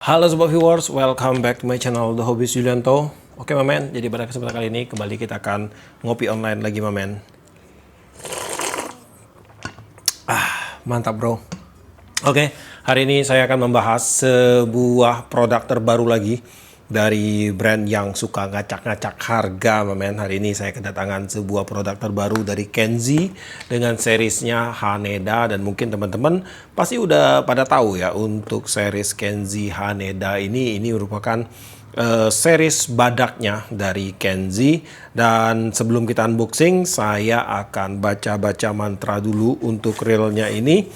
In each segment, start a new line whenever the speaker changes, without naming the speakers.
Halo sobat viewers, welcome back to my channel The Hobbyist Julianto. Oke mamen, jadi pada kesempatan kali ini kembali kita akan ngopi online lagi mamen. Mantap bro. Oke, hari ini saya akan membahas sebuah produk terbaru lagi dari brand yang suka ngacak-ngacak harga mamen. Hari ini saya kedatangan sebuah produk terbaru dari Kenzi dengan seriesnya Haneda, dan mungkin teman-teman pasti udah pada tahu ya untuk series Kenzi Haneda ini merupakan series badaknya dari Kenzi. Dan sebelum kita unboxing, saya akan baca-baca mantra dulu untuk reelnya ini.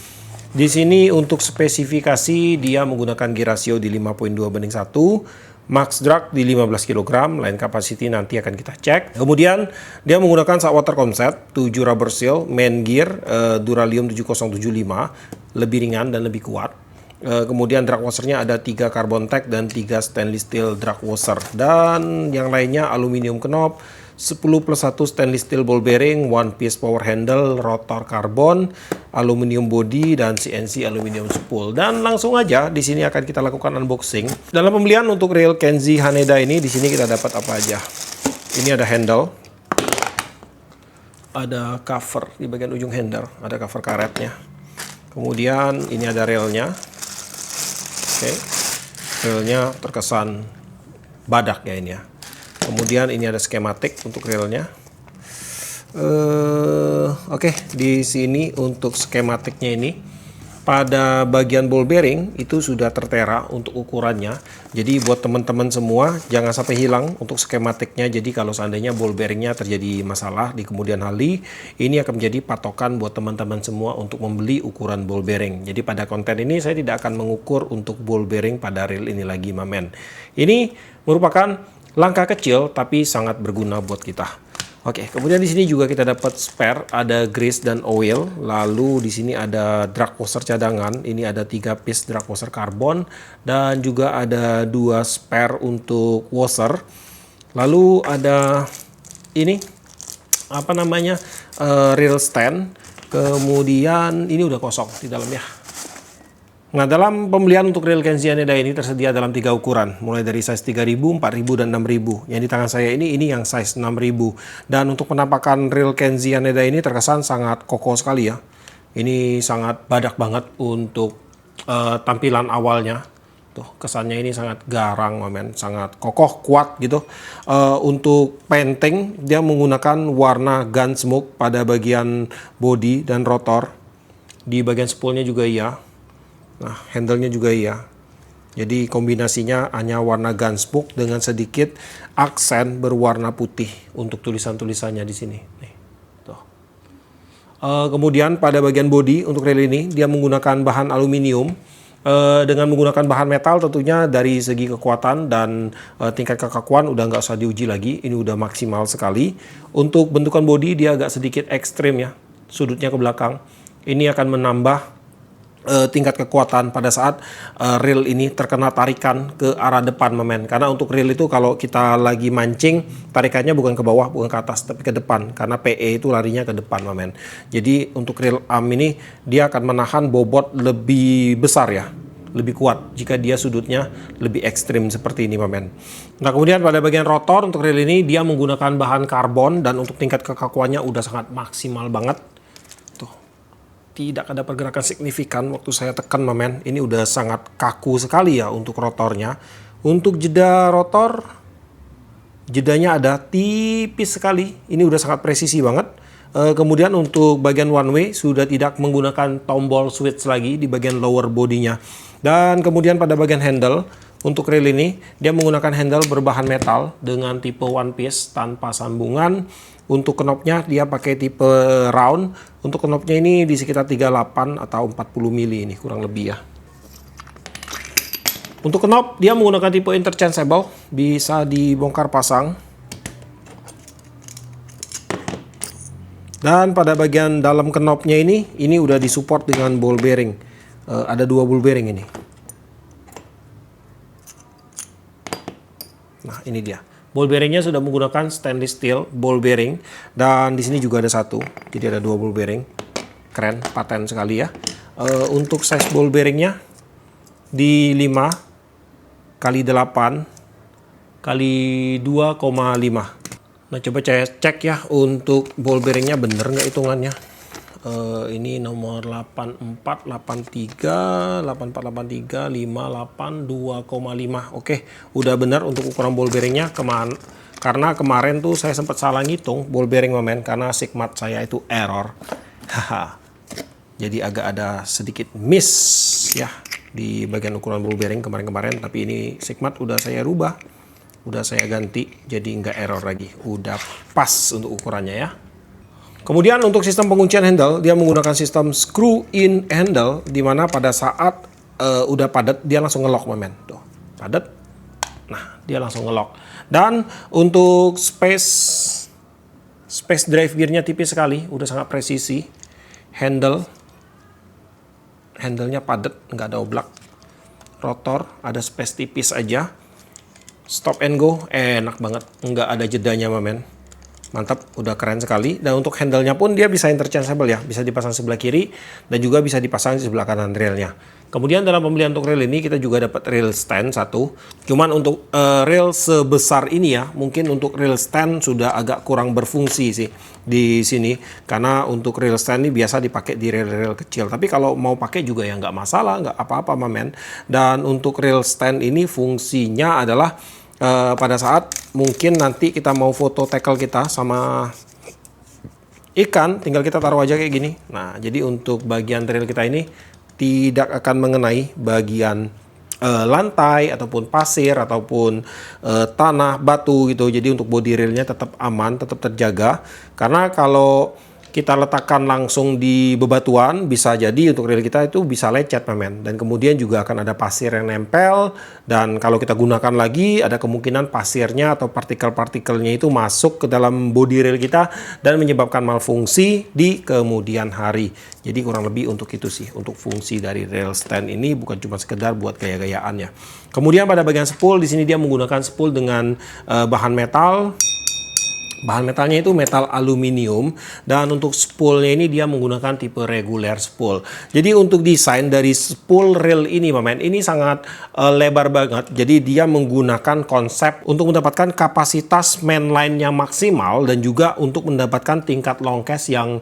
Di sini untuk spesifikasi dia menggunakan gear ratio di 5.2:1, max drag di 15 kg, line capacity nanti akan kita cek. Kemudian dia menggunakan saltwater concept, 7 rubber seal, main gear Duralium 7075, lebih ringan dan lebih kuat. Kemudian drag washernya ada 3 carbon tag dan 3 stainless steel drag washer, dan yang lainnya aluminium knob, 10+1 stainless steel ball bearing, one piece power handle, rotor karbon, aluminium body, dan CNC aluminium spool. Dan langsung aja di sini akan kita lakukan unboxing. Dalam pembelian untuk reel Kenzi Haneda ini, di sini kita dapat apa aja? Ini ada handle, ada cover di bagian ujung handle, ada cover karetnya. Kemudian ini ada reelnya. Oke, reelnya terkesan badak ya ini ya. Kemudian ini ada skematik untuk reelnya. Oke, di sini untuk skematiknya ini pada bagian ball bearing itu sudah tertera untuk ukurannya. Jadi buat teman-teman semua jangan sampai hilang untuk skematiknya. Jadi kalau seandainya ball bearingnya terjadi masalah di kemudian hari, ini akan menjadi patokan buat teman-teman semua untuk membeli ukuran ball bearing. Jadi pada konten ini saya tidak akan mengukur untuk ball bearing pada reel ini lagi mamen. Ini merupakan langkah kecil tapi sangat berguna buat kita. Oke, kemudian di sini juga kita dapat spare, ada grease dan oil. Lalu di sini ada drag washer cadangan. Ini ada 3 piece drag washer karbon dan juga ada 2 spare untuk washer. Lalu ada ini apa namanya? Reel stand. Kemudian ini udah kosong di dalamnya. Nah, dalam pembelian untuk reel Kenzi Haneda ini tersedia dalam 3 ukuran, mulai dari size 3000, 4000, dan 6000. Yang di tangan saya ini yang size 6000. Dan untuk penampakan reel Kenzi Haneda ini terkesan sangat kokoh sekali ya. Ini sangat badak banget untuk tampilan awalnya. Tuh, kesannya ini sangat garang, mamen, sangat kokoh, kuat gitu. Untuk painting, dia menggunakan warna Gunsmoke pada bagian body dan rotor. Di bagian spoolnya juga iya. Nah, handle-nya juga iya. Jadi kombinasinya hanya warna Gunsmoke dengan sedikit aksen berwarna putih untuk tulisan-tulisannya di sini. Nih, tuh. Kemudian pada bagian body untuk reel ini dia menggunakan bahan aluminium. Dengan menggunakan bahan metal tentunya dari segi kekuatan dan tingkat kekakuan udah nggak usah diuji lagi. Ini udah maksimal sekali. Untuk bentukan body dia agak sedikit ekstrim ya, sudutnya ke belakang. Ini akan menambah tingkat kekuatan pada saat reel ini terkena tarikan ke arah depan mamen. Karena untuk reel itu kalau kita lagi mancing, tarikannya bukan ke bawah, bukan ke atas, tapi ke depan. Karena PE itu larinya ke depan mamen. Jadi untuk reel arm ini dia akan menahan bobot lebih besar ya, lebih kuat jika dia sudutnya lebih ekstrim seperti ini mamen. Nah, kemudian pada bagian rotor untuk reel ini dia menggunakan bahan karbon, dan untuk tingkat kekakuannya udah sangat maksimal banget. Tidak ada pergerakan signifikan waktu saya tekan mamen. Ini udah sangat kaku sekali ya untuk rotornya. Untuk jeda rotor, jedanya ada tipis sekali. Ini udah sangat presisi banget. Kemudian untuk bagian one way sudah tidak menggunakan tombol switch lagi di bagian lower bodinya. Dan kemudian pada bagian handle untuk reel ini dia menggunakan handle berbahan metal dengan tipe one piece tanpa sambungan. Untuk knopnya dia pakai tipe round. Untuk knopnya ini di sekitar 38 atau 40 mili ini kurang lebih ya. Untuk knop dia menggunakan tipe interchangeable, bisa dibongkar pasang. Dan pada bagian dalam knopnya ini udah disupport dengan ball bearing. Ada 2 ball bearing ini. Nah, ini dia. Ball bearingnya sudah menggunakan stainless steel ball bearing, dan di sini juga ada 1. Jadi ada 2 ball bearing. Keren, paten sekali ya. Untuk size ball bearingnya di 5 kali 8 kali 2,5. Nah, coba saya cek ya untuk ball bearingnya bener nggak hitungannya. Ini nomor 8483 8483 58 2,5. Oke, udah benar untuk ukuran ball bearingnya. Karena kemarin tuh saya sempat salah ngitung ball bearing momen karena sigmat saya itu error. Haha. Jadi agak ada sedikit miss ya di bagian ukuran ball bearing kemarin-kemarin, tapi ini sigmat udah saya rubah, udah saya ganti jadi nggak error lagi, udah pas untuk ukurannya ya. Kemudian untuk sistem penguncian handle, dia menggunakan sistem screw in handle, di mana pada saat udah padat dia langsung ngelock momen. Tuh, padat. Nah, dia langsung ngelock. Dan untuk space drive gearnya tipis sekali, udah sangat presisi. Handle-nya padat, nggak ada oblak. Rotor ada space tipis aja. Stop and go enak banget, nggak ada jedanya momen. Mantap, udah keren sekali. Dan untuk handle-nya pun dia bisa interchangeable ya, bisa dipasang sebelah kiri dan juga bisa dipasang di sebelah kanan railnya. Kemudian dalam pembelian untuk rail ini kita juga dapat rail stand satu. Cuman untuk rail sebesar ini ya, mungkin untuk rail stand sudah agak kurang berfungsi sih di sini, karena untuk rail stand ini biasa dipakai di rail-rail kecil. Tapi kalau mau pakai juga ya nggak masalah, nggak apa-apa men. Dan untuk rail stand ini fungsinya adalah pada saat mungkin nanti kita mau foto tackle kita sama ikan, tinggal kita taruh aja kayak gini. Nah, jadi untuk bagian trail kita ini tidak akan mengenai bagian lantai ataupun pasir ataupun tanah, batu gitu. Jadi untuk body railnya tetap aman, tetap terjaga. Karena kalau kita letakkan langsung di bebatuan, bisa jadi untuk reel kita itu bisa lecet men. Dan kemudian juga akan ada pasir yang nempel, dan kalau kita gunakan lagi ada kemungkinan pasirnya atau partikel-partikelnya itu masuk ke dalam body reel kita dan menyebabkan malfungsi di kemudian hari. Jadi kurang lebih untuk itu sih, untuk fungsi dari rail stand ini bukan cuma sekedar buat gaya-gayaan ya. Kemudian pada bagian spool, di sini dia menggunakan spool dengan bahan metal. Bahan metalnya itu metal aluminium, dan untuk spoolnya ini dia menggunakan tipe regular spool. Jadi untuk desain dari spool rail ini ini sangat lebar banget. Jadi dia menggunakan konsep untuk mendapatkan kapasitas mainline yang maksimal dan juga untuk mendapatkan tingkat long cast yang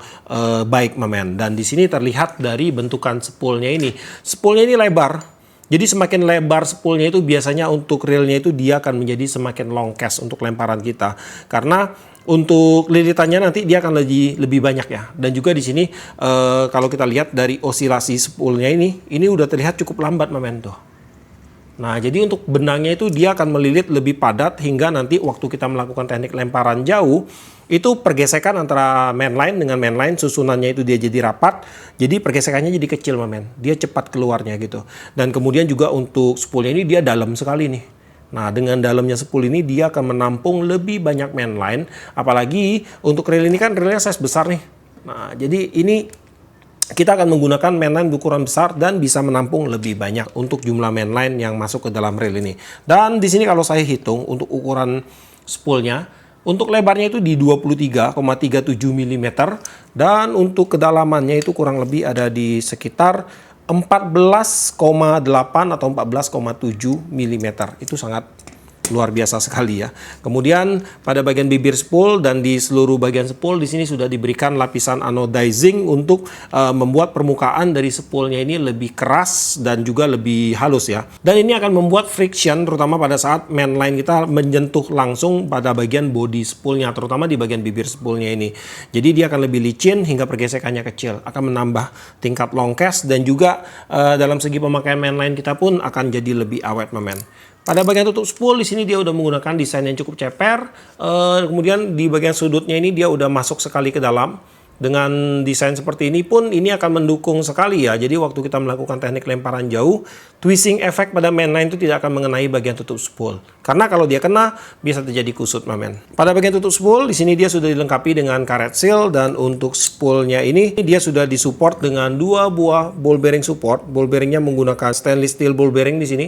baik Dan di sini terlihat dari bentukan spoolnya ini. Spoolnya ini lebar. Jadi semakin lebar spoolnya itu biasanya untuk railnya itu dia akan menjadi semakin long cast untuk lemparan kita. Karena untuk lilitannya nanti dia akan lebih banyak ya. Dan juga di sini kalau kita lihat dari osilasi spoolnya ini udah terlihat cukup lambat tuh. Nah, jadi untuk benangnya itu dia akan melilit lebih padat hingga nanti waktu kita melakukan teknik lemparan jauh, itu pergesekan antara mainline dengan mainline, susunannya itu dia jadi rapat, jadi pergesekannya jadi kecil dia cepat keluarnya gitu. Dan kemudian juga untuk spoolnya ini dia dalam sekali nih. Nah, dengan dalamnya spool ini dia akan menampung lebih banyak mainline, apalagi untuk rail ini kan railnya size besar nih. Nah, jadi ini kita akan menggunakan mainline berukuran besar dan bisa menampung lebih banyak untuk jumlah mainline yang masuk ke dalam rail ini. Dan di sini kalau saya hitung untuk ukuran spoolnya, untuk lebarnya itu di 23,37 mm dan untuk kedalamannya itu kurang lebih ada di sekitar 14,8 atau 14,7 mm. Itu sangat luar biasa sekali ya. Kemudian pada bagian bibir spool dan di seluruh bagian spool di sini sudah diberikan lapisan anodizing untuk membuat permukaan dari spoolnya ini lebih keras dan juga lebih halus ya. Dan ini akan membuat friction terutama pada saat mainline kita menyentuh langsung pada bagian body spoolnya, terutama di bagian bibir spoolnya ini. Jadi dia akan lebih licin hingga pergesekannya kecil, akan menambah tingkat long cast dan juga dalam segi pemakaian mainline kita pun akan jadi lebih awet Pada bagian tutup spool di sini dia udah menggunakan desain yang cukup ceper. Kemudian di bagian sudutnya ini dia udah masuk sekali ke dalam. Dengan desain seperti ini pun ini akan mendukung sekali ya. Jadi waktu kita melakukan teknik lemparan jauh, twisting effect pada mainline itu tidak akan mengenai bagian tutup spool. Karena kalau dia kena bisa terjadi kusut Pada bagian tutup spool di sini dia sudah dilengkapi dengan karet seal, dan untuk spoolnya ini dia sudah disupport dengan 2 buah ball bearing support. Ball bearingnya menggunakan stainless steel ball bearing di sini.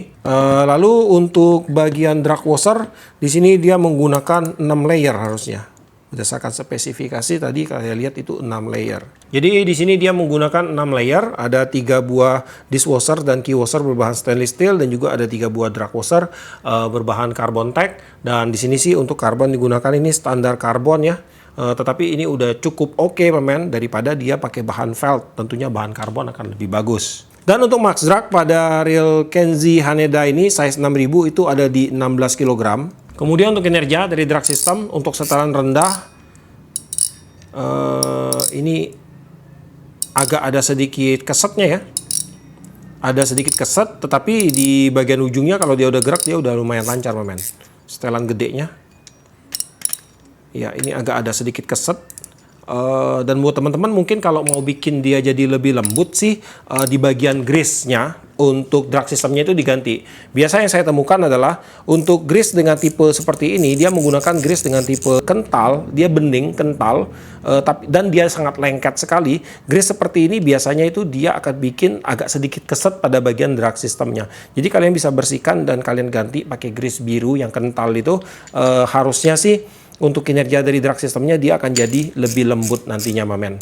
Lalu untuk bagian drag washer di sini dia menggunakan 6 layer harusnya. Berdasarkan spesifikasi tadi kalian lihat itu 6 layer. Jadi di sini dia menggunakan 6 layer, ada 3 buah dishwasher dan key washer berbahan stainless steel dan juga ada 3 buah drag washer berbahan carbon tech. Dan di sini sih untuk karbon digunakan ini standar karbon ya. Tetapi ini udah cukup oke men, daripada dia pakai bahan felt. Tentunya bahan karbon akan lebih bagus. Dan untuk max drag pada reel Kenzie Haneda ini size 6000 itu ada di 16 kg. Kemudian untuk kinerja dari drag system untuk setelan rendah ini agak ada sedikit kesetnya ya. Ada sedikit keset, tetapi di bagian ujungnya kalau dia udah gerak dia udah lumayan lancar men. Setelan gedenya. Ya, ini agak ada sedikit keset. Dan buat teman-teman mungkin kalau mau bikin dia jadi lebih lembut sih di bagian grease-nya untuk drag sistemnya itu diganti. Biasa yang saya temukan adalah untuk grease dengan tipe seperti ini dia menggunakan grease dengan tipe kental, dia bening kental dan dia sangat lengket sekali. Grease seperti ini biasanya itu dia akan bikin agak sedikit keset pada bagian drag sistemnya. Jadi kalian bisa bersihkan dan kalian ganti pakai grease biru yang kental itu harusnya sih untuk kinerja dari drag sistemnya dia akan jadi lebih lembut nantinya men.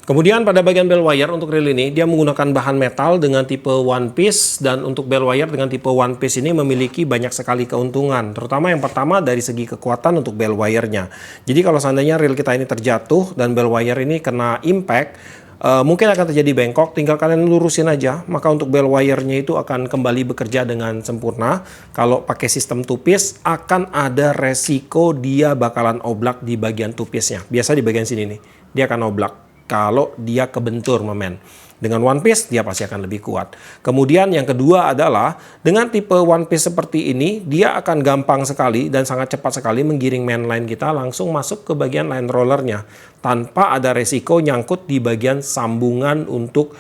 Kemudian pada bagian bell wire untuk reel ini dia menggunakan bahan metal dengan tipe one piece, dan untuk bell wire dengan tipe one piece ini memiliki banyak sekali keuntungan, terutama yang pertama dari segi kekuatan untuk bell wire-nya. Jadi kalau seandainya reel kita ini terjatuh dan bell wire ini kena impact, mungkin akan terjadi bengkok, tinggal kalian lurusin aja, maka untuk bell wire-nya itu akan kembali bekerja dengan sempurna. Kalau pakai sistem two piece akan ada resiko dia bakalan oblak di bagian two piece-nya. Biasa di bagian sini nih, dia akan oblak kalau dia kebentur men. Dengan one piece dia pasti akan lebih kuat. Kemudian yang kedua adalah dengan tipe one piece seperti ini dia akan gampang sekali dan sangat cepat sekali menggiring mainline kita langsung masuk ke bagian line rollernya tanpa ada resiko nyangkut di bagian sambungan untuk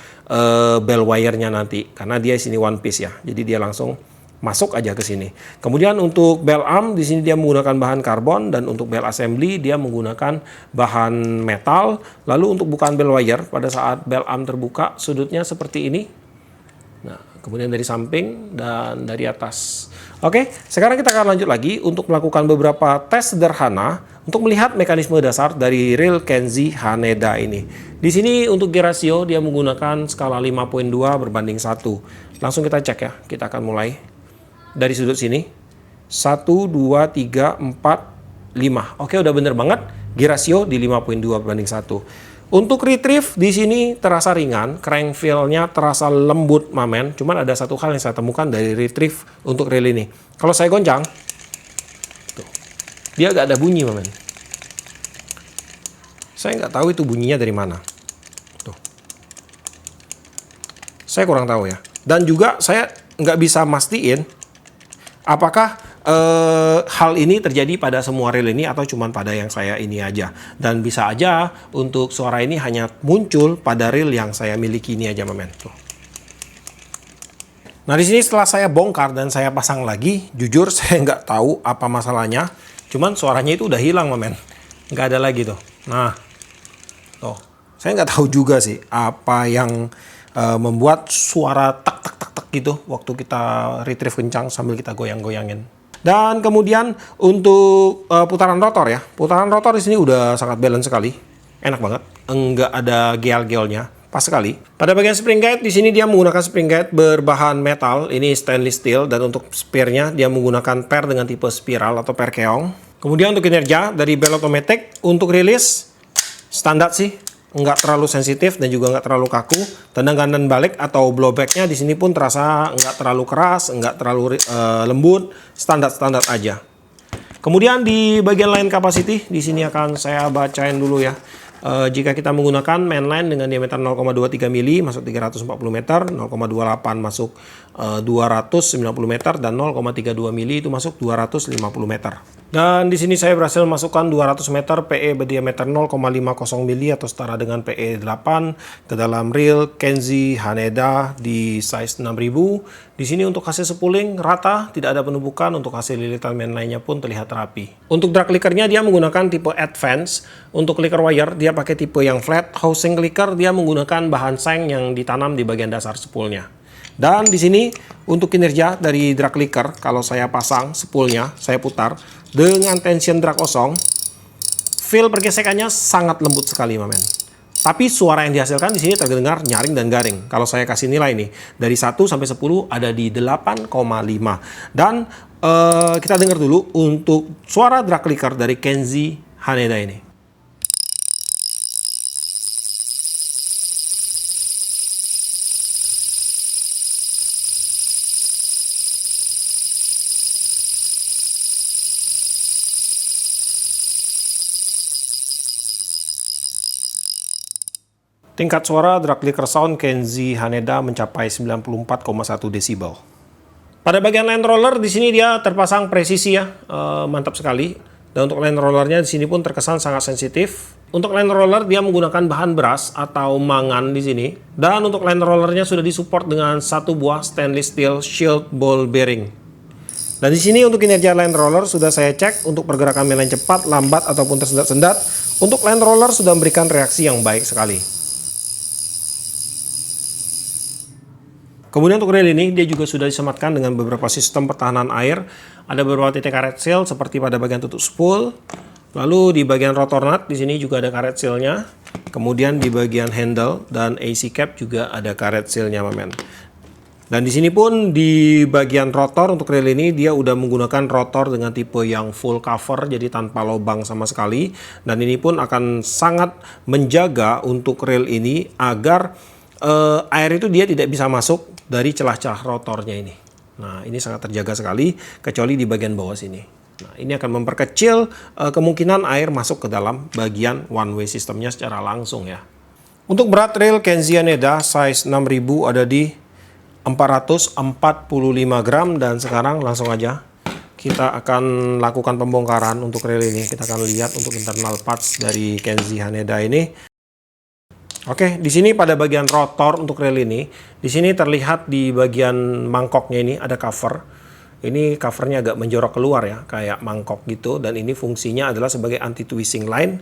bell wire-nya nanti, karena dia sini one piece ya. Jadi dia langsung masuk aja ke sini. Kemudian untuk bell arm di sini dia menggunakan bahan karbon, dan untuk bell assembly dia menggunakan bahan metal. Lalu untuk bukaan bell wire pada saat bell arm terbuka sudutnya seperti ini. Nah, kemudian dari samping dan dari atas. Oke, sekarang kita akan lanjut lagi untuk melakukan beberapa tes sederhana untuk melihat mekanisme dasar dari reel Kenzie Haneda ini. Di sini untuk gear ratio dia menggunakan skala 5.2 berbanding 1. Langsung kita cek ya. Kita akan mulai dari sudut sini. 1, 2, 3, 4, 5. Oke, udah bener banget. Gear ratio di 5.2 berbanding 1. Untuk retrieve di sini terasa ringan, crank feel-nya terasa lembut mamen. Cuman ada satu hal yang saya temukan dari retrieve untuk reel ini. Kalau saya goncang, tuh, dia agak ada bunyi mamen. Saya nggak tahu itu bunyinya dari mana. Tuh. Saya kurang tahu ya. Dan juga saya nggak bisa mastiin apakah hal ini terjadi pada semua reel ini atau cuma pada yang saya ini aja. Dan bisa aja untuk suara ini hanya muncul pada reel yang saya miliki ini aja mamen. Tuh. Nah di sini setelah saya bongkar dan saya pasang lagi, jujur saya nggak tahu apa masalahnya. Cuman suaranya itu udah hilang mamen. Nggak ada lagi tuh. Nah, tuh. Saya nggak tahu juga sih apa yang membuat suara tak tak tak tak gitu waktu kita retrieve kencang sambil kita goyang-goyangin. Dan kemudian untuk putaran rotor ya. Putaran rotor di sini udah sangat balance sekali. Enak banget. Enggak ada geol-geolnya. Pas sekali. Pada bagian spring guide di sini dia menggunakan spring guide berbahan metal. Ini stainless steel, dan untuk spearnya dia menggunakan per dengan tipe spiral atau per keong. Kemudian untuk kinerja dari bell automatic untuk rilis standar sih. Enggak terlalu sensitif dan juga enggak terlalu kaku. Tendangan dan balik atau blowbacknya di sini pun terasa enggak terlalu keras, enggak terlalu lembut, standar-standar aja. Kemudian di bagian line capacity di sini akan saya bacain dulu ya. Jika kita menggunakan mainline dengan diameter 0,23 mili masuk 340 meter, 0,28 masuk 290 meter, dan 0,32 mili itu masuk 250 meter. Dan di sini saya berhasil masukkan 200 meter PE berdiameter 0,50 mili atau setara dengan PE 8 ke dalam reel Kenzie Haneda di size 6000. Di sini untuk hasil spooling rata, tidak ada penumpukan. Untuk hasil lilitan mainline-nya pun terlihat rapi. Untuk drag clickernya dia menggunakan tipe advance. Untuk clicker wire dia pakai tipe yang flat. Housing clicker dia menggunakan bahan seng yang ditanam di bagian dasar spoolnya. Dan di sini untuk kinerja dari drag clicker, kalau saya pasang spoolnya, saya putar dengan tension drag kosong, Feel pergesekannya sangat lembut sekali, men. Tapi suara yang dihasilkan di sini terdengar nyaring dan garing. Kalau saya kasih nilai nih, dari 1 sampai 10 ada di 8,5. Dan kita dengar dulu untuk suara drag clicker dari Kenzi Haneda ini. Tingkat suara drag clicker sound Kenzi Haneda mencapai 94,1 desibel. Pada bagian land roller di sini dia terpasang presisi ya, mantap sekali. Dan untuk land rollernya di sini pun terkesan sangat sensitif. Untuk land roller dia menggunakan bahan brass atau mangan di sini. Dan untuk land rollernya sudah disupport dengan satu buah stainless steel shield ball bearing. Dan di sini untuk kinerja land roller sudah saya cek untuk pergerakan mainline cepat, lambat ataupun tersendat-sendat. Untuk land roller sudah memberikan reaksi yang baik sekali. Kemudian untuk reel ini dia juga sudah disematkan dengan beberapa sistem pertahanan air. Ada beberapa titik karet seal seperti pada bagian tutup spool. Lalu di bagian rotor nut di sini juga ada karet sealnya. Kemudian di bagian handle dan AC cap juga ada karet sealnya, men. Dan di sini pun di bagian rotor untuk reel ini dia udah menggunakan rotor dengan tipe yang full cover, jadi tanpa lubang sama sekali. Dan ini pun akan sangat menjaga untuk reel ini agar air itu dia tidak bisa masuk dari celah-celah rotornya ini. Nah, ini sangat terjaga sekali, kecuali di bagian bawah sini. Nah, ini akan memperkecil kemungkinan air masuk ke dalam bagian one way sistemnya secara langsung ya. Untuk berat reel Kenzi Haneda size 6000 ada di 445 gram. Dan sekarang langsung aja kita akan lakukan pembongkaran untuk reel ini. Kita akan lihat untuk internal parts dari Kenzi Haneda ini. Oke, di sini pada bagian rotor untuk reel ini, di sini terlihat di bagian mangkoknya ini ada cover. Ini covernya agak menjorok keluar ya, kayak mangkok gitu. Dan ini fungsinya adalah sebagai anti-twisting line.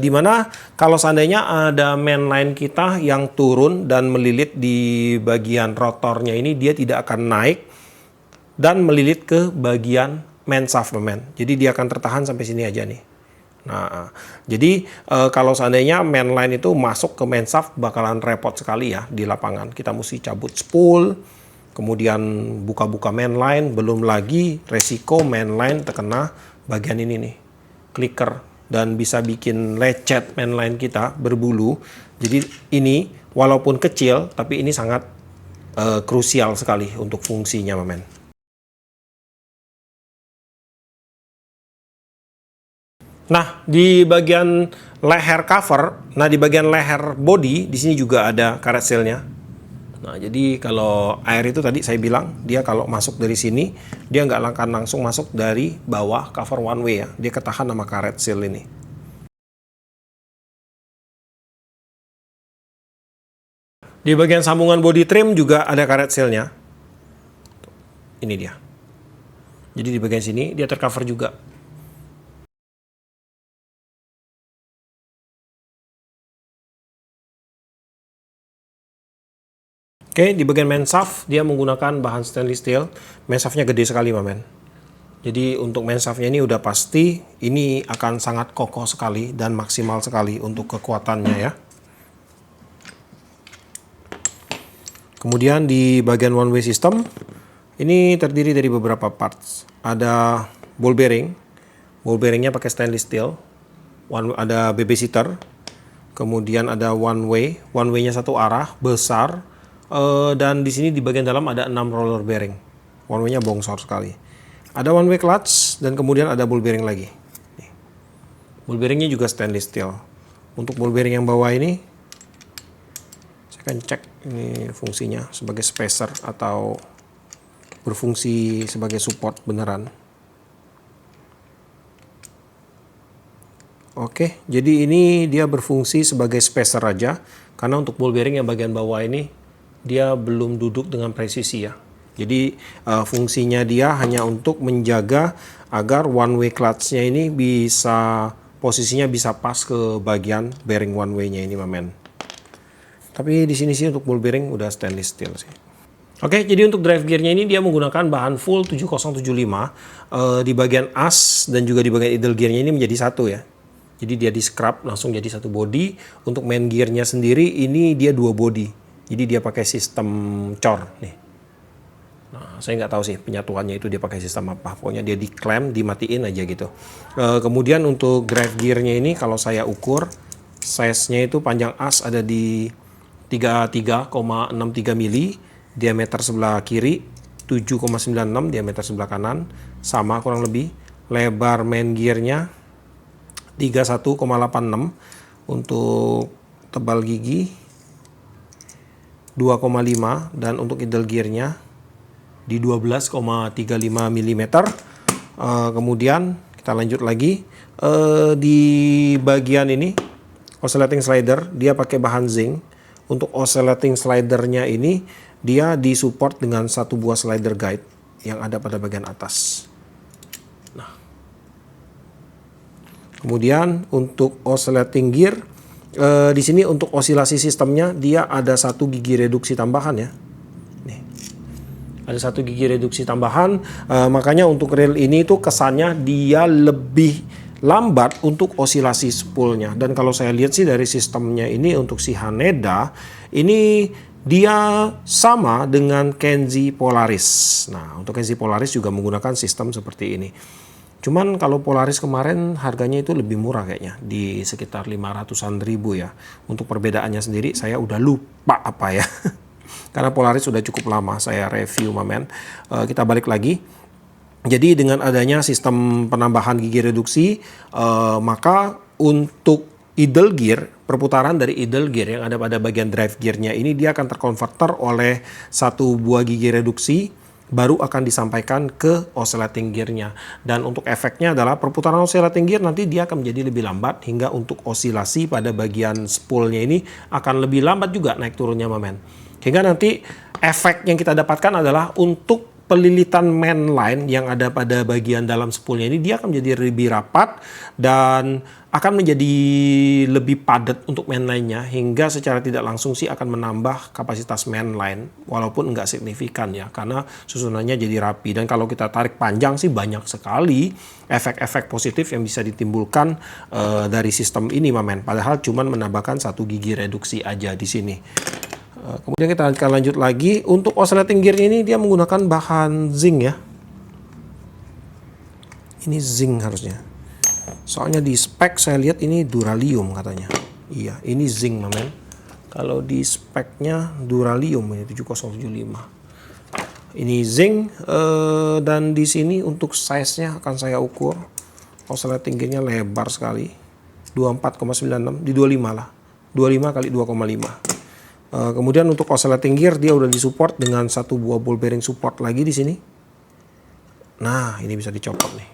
Dimana kalau seandainya ada main line kita yang turun dan melilit di bagian rotornya ini, dia tidak akan naik dan melilit ke bagian main shaft, men. Jadi dia akan tertahan sampai sini aja nih. Nah, jadi kalau seandainya main line itu masuk ke main shaft bakalan repot sekali ya di lapangan. Kita mesti cabut spool, kemudian buka-buka main line, belum lagi resiko main line terkena bagian ini nih, clicker, dan bisa bikin lecet main line kita berbulu. Jadi ini walaupun kecil, tapi ini sangat krusial sekali untuk fungsinya, men. Nah, di bagian leher cover, nah di bagian leher body, di sini juga ada karet sealnya. Nah, jadi kalau air itu tadi saya bilang, dia kalau masuk dari sini, dia nggak akan langsung masuk dari bawah cover one way ya. Dia ketahan sama karet seal ini. Di bagian sambungan body trim juga ada karet sealnya. Ini dia. Jadi di bagian sini dia tercover juga. Oke, di bagian main shaft dia menggunakan bahan stainless steel. Main shaftnya gede sekali, men. Jadi untuk main shaftnya ini udah pasti ini akan sangat kokoh sekali dan maksimal sekali untuk kekuatannya ya. Kemudian di bagian one way system ini terdiri dari beberapa parts. Ada ball bearing. Ball bearingnya pakai stainless steel. Ada babysitter. Kemudian ada one way. One way-nya satu arah, besar. Dan di sini di bagian dalam ada 6 roller bearing. One way-nya bongsor sekali. Ada one way clutch dan kemudian ada ball bearing lagi. Nih. Ball bearingnya juga stainless steel. Untuk ball bearing yang bawah ini, saya akan cek ini fungsinya sebagai spacer atau berfungsi sebagai support beneran. Oke, jadi ini dia berfungsi sebagai spacer aja. Karena untuk ball bearing yang bagian bawah ini dia belum duduk dengan presisi ya. Jadi fungsinya dia hanya untuk menjaga agar one way clutch-nya ini bisa posisinya bisa pas ke bagian bearing one way-nya ini, men. Tapi di sini sih untuk ball bearing udah stainless steel sih. Oke, jadi untuk drive gear-nya ini dia menggunakan bahan full 7075. Di bagian as dan juga di bagian idle gear-nya ini menjadi satu ya. Jadi dia di scrub langsung jadi satu body. Untuk main gearnya sendiri ini dia 2 body. Jadi dia pakai sistem cor nih. Nah, saya nggak tahu sih penyatuannya itu dia pakai sistem apa. Pokoknya dia diklem, dimatiin aja gitu. Kemudian untuk drive gearnya ini kalau saya ukur size-nya itu panjang as ada di 33,63 mili, diameter sebelah kiri 7,96, diameter sebelah kanan sama kurang lebih. Lebar main gearnya 31,86, untuk tebal gigi 2,5, dan untuk idle gearnya di 12,35 mm. Kemudian kita lanjut lagi, di bagian ini oscillating slider dia pakai bahan zinc. Untuk oscillating slidernya ini dia disupport dengan satu buah slider guide yang ada pada bagian atas. Kemudian untuk oscillating gear, di sini untuk osilasi sistemnya dia ada satu gigi reduksi tambahan ya. Nih, ada satu gigi reduksi tambahan, makanya untuk reel ini tuh kesannya dia lebih lambat untuk osilasi spoolnya. Dan kalau saya lihat sih dari sistemnya ini untuk si Haneda ini dia sama dengan Kenzi Polaris. Nah, untuk Kenzi Polaris juga menggunakan sistem seperti ini. Cuman kalau Polaris kemarin harganya itu lebih murah kayaknya, di sekitar 500-an ribu ya. Untuk perbedaannya sendiri saya udah lupa apa ya. Karena Polaris sudah cukup lama saya review mamen. Kita balik lagi. Jadi dengan adanya sistem penambahan gigi reduksi, maka untuk idle gear, perputaran dari idle gear yang ada pada bagian drive gearnya ini dia akan terkonverter oleh satu buah gigi reduksi, baru akan disampaikan ke oscillating gearnya. Dan untuk efeknya adalah perputaran oscillating gear nanti dia akan menjadi lebih lambat, hingga untuk osilasi pada bagian spoolnya ini akan lebih lambat juga naik turunnya mamen. Hingga nanti efek yang kita dapatkan adalah untuk pelilitan main line yang ada pada bagian dalam spoolnya ini dia akan menjadi lebih rapat dan akan menjadi lebih padat untuk main line-nya, hingga secara tidak langsung sih akan menambah kapasitas main line walaupun enggak signifikan ya, karena susunannya jadi rapi. Dan kalau kita tarik panjang sih banyak sekali efek-efek positif yang bisa ditimbulkan dari sistem ini mamen, padahal cuman menambahkan satu gigi reduksi aja di sini. Kemudian kita akan lanjut lagi. Untuk oscillating gear ini dia menggunakan bahan zinc ya. Ini zinc harusnya. Soalnya di spek saya lihat ini duralium katanya. Iya, ini zinc mamen. Kalau di speknya duralium ini 7075. Ini zinc, dan di sini untuk size-nya akan saya ukur. Oscillating gear-nya lebar sekali. 24,96 di 25 lah. 25 kali 2,5. Kemudian untuk oscillating gear dia udah disupport dengan satu buah ball bearing support lagi di sini. Nah, ini bisa dicopot nih.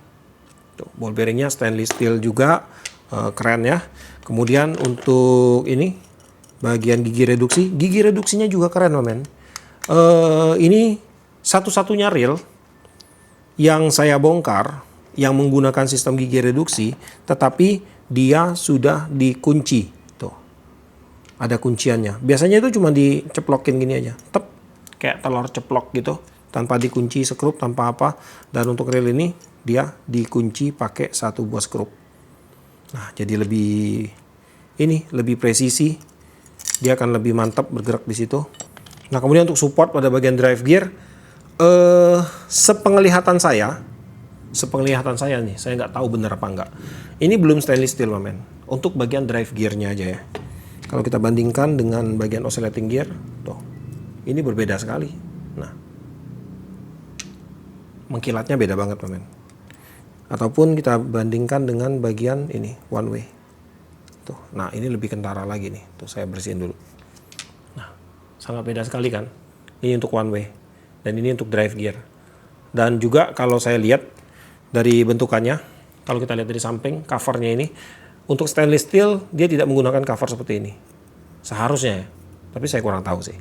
Tuh, ball bearingnya stainless steel juga, keren ya. Kemudian untuk ini bagian gigi reduksinya juga keren mamen. Ini satu-satunya reel yang saya bongkar yang menggunakan sistem gigi reduksi, tetapi dia sudah dikunci. Ada kunciannya. Biasanya itu cuma diceplokin gini aja. Tep, kayak telur ceplok gitu. Tanpa dikunci skrup, tanpa apa. Dan untuk reel ini, dia dikunci pakai satu buah skrup. Nah, jadi lebih presisi. Dia akan lebih mantap bergerak di situ. Nah, kemudian untuk support pada bagian drive gear, sepenglihatan saya nih, saya nggak tahu benar apa enggak. Ini belum stainless steel mamen. Untuk bagian drive gearnya aja ya. Kalau kita bandingkan dengan bagian oscillating gear, tuh, ini berbeda sekali. Nah, mengkilatnya beda banget, teman. Ataupun kita bandingkan dengan bagian ini, one way. Tuh, nah ini lebih kentara lagi nih. Tuh, saya bersihin dulu. Nah, sangat beda sekali kan? Ini untuk one way, dan ini untuk drive gear. Dan juga kalau saya lihat dari bentukannya, kalau kita lihat dari samping, covernya ini, untuk stainless steel, dia tidak menggunakan cover seperti ini. Seharusnya ya, tapi saya kurang tahu sih.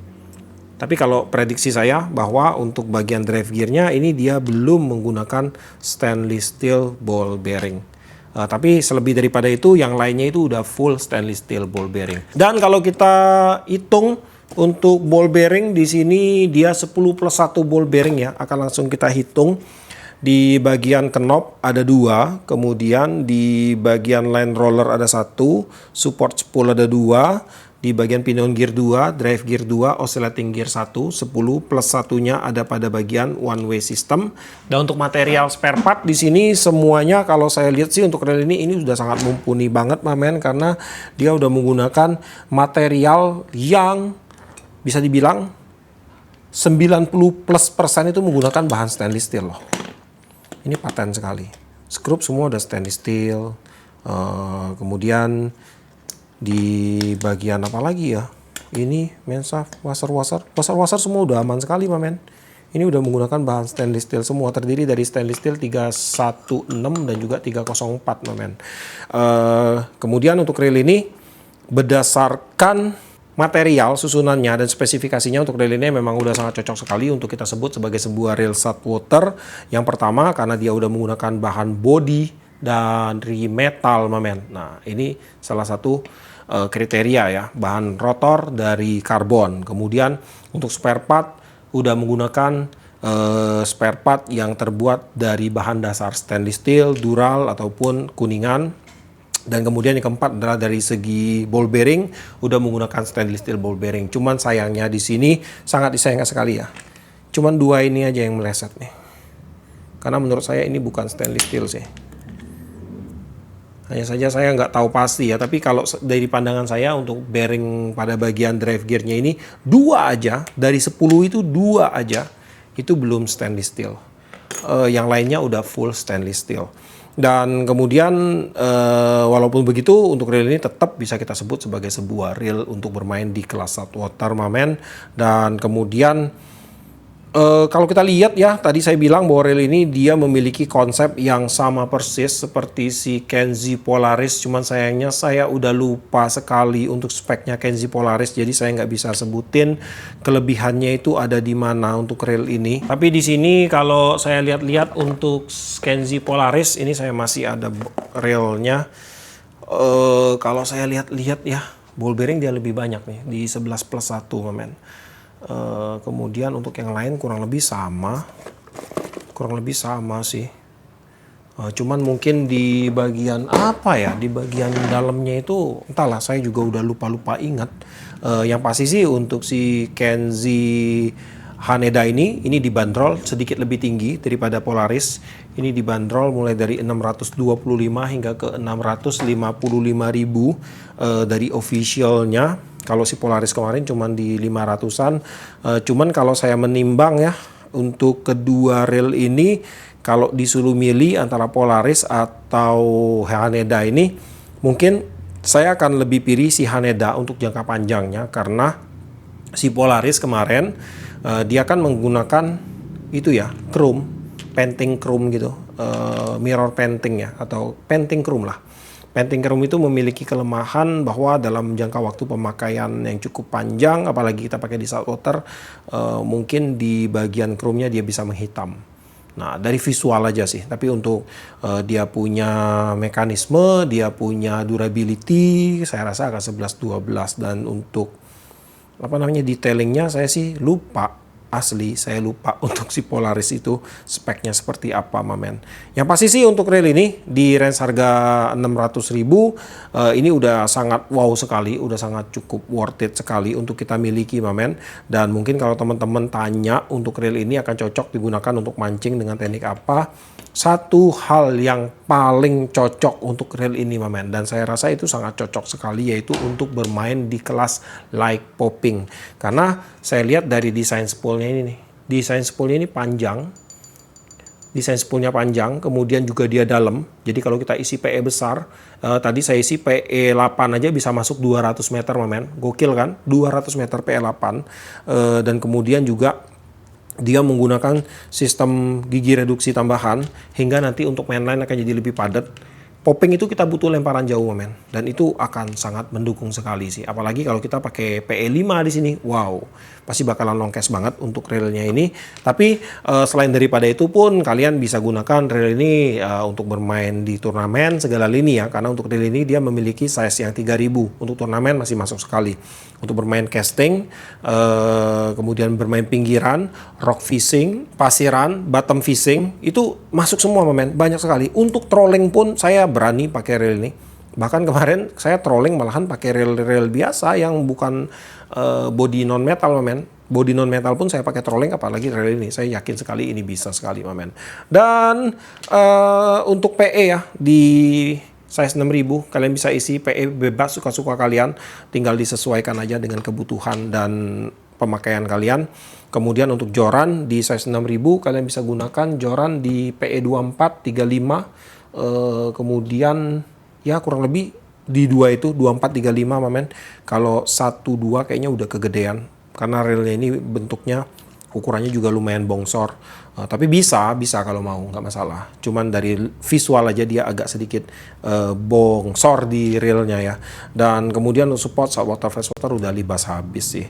Tapi kalau prediksi saya bahwa untuk bagian drive gearnya ini dia belum menggunakan stainless steel ball bearing. Tapi selebih daripada itu, yang lainnya itu udah full stainless steel ball bearing. Dan kalau kita hitung untuk ball bearing di sini dia 10 plus 1 ball bearing ya, akan langsung kita hitung. Di bagian knob ada 2, kemudian di bagian line roller ada 1, support spool ada 2, di bagian pinion gear 2, drive gear 2, oscillating gear 1, 10 plus satunya ada pada bagian one way system. Dan untuk material spare part di sini semuanya kalau saya lihat sih untuk rel ini sudah sangat mumpuni banget mamen, karena dia udah menggunakan material yang bisa dibilang 90% itu menggunakan bahan stainless steel loh. Ini paten sekali. Skrup semua udah stainless steel. Kemudian di bagian apa lagi ya? Ini main shaft, washer semua udah aman sekali mamen. Ini udah menggunakan bahan stainless steel semua, terdiri dari stainless steel 316 dan juga 304 mamen. Kemudian untuk reel ini berdasarkan material susunannya dan spesifikasinya untuk reel ini memang udah sangat cocok sekali untuk kita sebut sebagai sebuah reel saltwater. Yang pertama karena dia udah menggunakan bahan body dari metal mamen. Nah ini salah satu kriteria ya, bahan rotor dari karbon. Kemudian untuk spare part udah menggunakan spare part yang terbuat dari bahan dasar stainless steel, dural ataupun kuningan. Dan kemudian yang keempat adalah dari segi ball bearing udah menggunakan stainless steel ball bearing. Cuman sayangnya di sini sangat disayangkan sekali ya. Cuman 2 ini aja yang meleset nih. Karena menurut saya ini bukan stainless steel sih. Hanya saja saya nggak tahu pasti ya, tapi kalau dari pandangan saya untuk bearing pada bagian drive gearnya ini 2 aja, dari 10 itu 2 aja, itu belum stainless steel. Yang lainnya udah full stainless steel. Dan kemudian walaupun begitu untuk reel ini tetap bisa kita sebut sebagai sebuah reel untuk bermain di kelas saltwater mamen. Dan kemudian kalau kita lihat ya, tadi saya bilang bahwa reel ini dia memiliki konsep yang sama persis seperti si Kenzie Polaris. Cuman sayangnya saya udah lupa sekali untuk speknya Kenzie Polaris, jadi saya nggak bisa sebutin kelebihannya itu ada di mana untuk reel ini. Tapi di sini kalau saya lihat-lihat untuk Kenzie Polaris ini saya masih ada reelnya. Kalau saya lihat-lihat ya, ball bearing dia lebih banyak nih di 11+1 mamen. Kemudian untuk yang lain kurang lebih sama sih. Cuman mungkin di bagian apa ya, di bagian dalamnya itu entahlah, saya juga udah lupa ingat. Yang pasti sih untuk si Kenzie Haneda ini dibanderol sedikit lebih tinggi daripada Polaris. Ini dibanderol mulai dari 625 hingga ke 655.000 dari officialnya. Kalau si Polaris kemarin cuman di 500-an. Cuman kalau saya menimbang ya, untuk kedua reel ini kalau disuruh milih antara Polaris atau Haneda ini, mungkin saya akan lebih pilih si Haneda untuk jangka panjangnya, karena si Polaris kemarin dia kan menggunakan itu ya, chrome, painting chrome gitu, mirror painting ya, atau painting chrome lah. Painting chrome itu memiliki kelemahan bahwa dalam jangka waktu pemakaian yang cukup panjang, apalagi kita pakai di saltwater, mungkin di bagian chrome-nya dia bisa menghitam. Nah, dari visual aja sih. Tapi untuk dia punya mekanisme, dia punya durability, saya rasa akan 11-12. Dan untuk detailingnya saya sih lupa. Asli saya lupa untuk si Polaris itu speknya seperti apa mamen. Yang pasti sih untuk reel ini di range harga 600.000 ini udah sangat wow sekali, udah sangat cukup worth it sekali untuk kita miliki mamen. Dan mungkin kalau teman-teman tanya untuk reel ini akan cocok digunakan untuk mancing dengan teknik apa, satu hal yang paling cocok untuk reel ini mamen, dan saya rasa itu sangat cocok sekali, yaitu untuk bermain di kelas light popping. Karena saya lihat dari desain spoolnya ini nih, desain spoolnya ini panjang, desain spoolnya panjang, kemudian juga dia dalam. Jadi kalau kita isi PE besar, tadi saya isi PE 8 aja bisa masuk 200 meter mamen, gokil kan, 200 meter PE 8. Dan kemudian juga dia menggunakan sistem gigi reduksi tambahan hingga nanti untuk mainline akan jadi lebih padat. popping itu kita butuh lemparan jauh men, dan itu akan sangat mendukung sekali sih. Apalagi kalau kita pakai PE5 di sini, wow, pasti bakalan longkes banget untuk railnya ini. Tapi selain daripada itu pun kalian bisa gunakan rail ini untuk bermain di turnamen segala lini ya, karena untuk rail ini dia memiliki size yang 3000. Untuk turnamen masih masuk sekali. Untuk bermain casting, kemudian bermain pinggiran, rock fishing, pasiran, bottom fishing, itu masuk semua men, banyak sekali. Untuk trolling pun saya berani pakai rail ini. Bahkan kemarin saya trolling malahan pakai rail biasa yang bukan body non metal men. Body non metal pun saya pakai trolling, apalagi rail ini. Saya yakin sekali ini bisa sekali men. Dan untuk PE ya di size 6000 kalian bisa isi PE bebas suka-suka kalian, tinggal disesuaikan aja dengan kebutuhan dan pemakaian kalian. Kemudian untuk joran di size 6000 kalian bisa gunakan joran di PE 24, 35. Kemudian ya kurang lebih di dua itu 24, 35 men. Kalau 1-2 kayaknya udah kegedean karena railnya ini bentuknya ukurannya juga lumayan bongsor. Tapi bisa kalau mau, nggak masalah. Cuman dari visual aja dia agak sedikit bongsor di railnya ya. Dan kemudian support saltwater freshwater udah libas habis sih.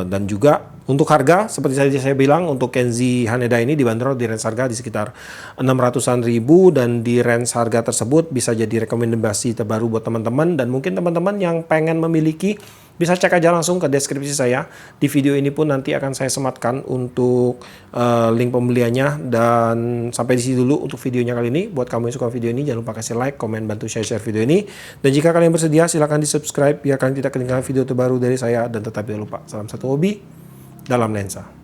Dan juga untuk harga seperti saya bilang, untuk Kenzi Haneda ini dibanderol di range harga di sekitar 600-an ribu, dan di range harga tersebut bisa jadi rekomendasi terbaru buat teman-teman. Dan mungkin teman-teman yang pengen memiliki bisa cek aja langsung ke deskripsi saya. Di video ini pun nanti akan saya sematkan untuk link pembeliannya. Dan sampai di sini dulu untuk videonya kali ini. Buat kamu yang suka video ini, jangan lupa kasih like, komen, bantu share video ini. Dan jika kalian bersedia, silahkan di subscribe biar kalian tidak ketinggalan video terbaru dari saya. Dan tetap jangan lupa, salam satu hobi dalam lensa.